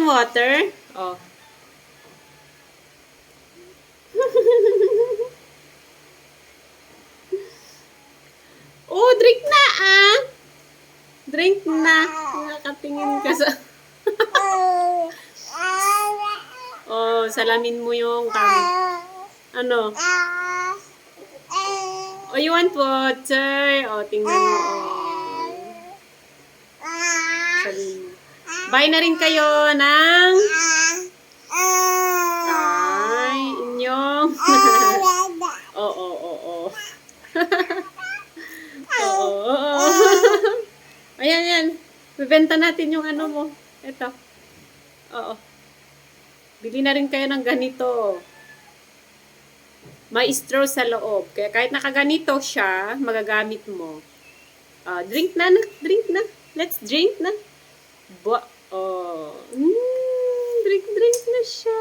ng water? Oh. Oh, drink na ah. Drink na. Nakatingin ka sa... Oh, salamin mo yung ano? Oh, you want water? Oh, tingnan mo. Oh. Sabihin mo. Bye na rin kayo ng... Ay, inyong... Oo. Oo. Ayan. Bibenta natin yung ano mo. Ito. Oo. Bili na rin kayo ng ganito. May straw sa loob. Kaya kahit nakaganito siya, magagamit mo. Drink na. Let's drink na. Drink na siya.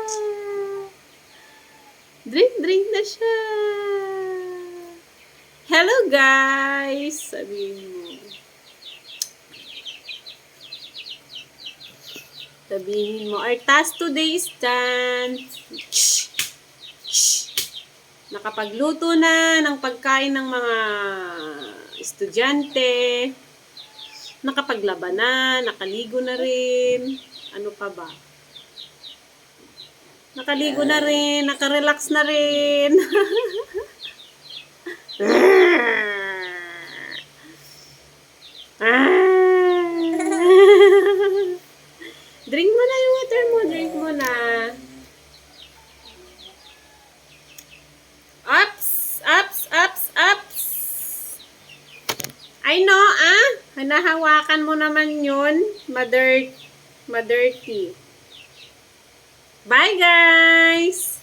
Drink na siya. Hello guys! Sabihin mo. Sabihin mo, our task today is done. Nakapagluto na ng pagkain ng mga estudyante. Nakapaglaba na, nakaligo na rin. Ano pa ba? Nakaligo na rin, nakarelax na rin. Drink mo na yung water mo, drink mo na. Ups. I know, hinahawakan mo naman yun. Madirty. Bye, guys!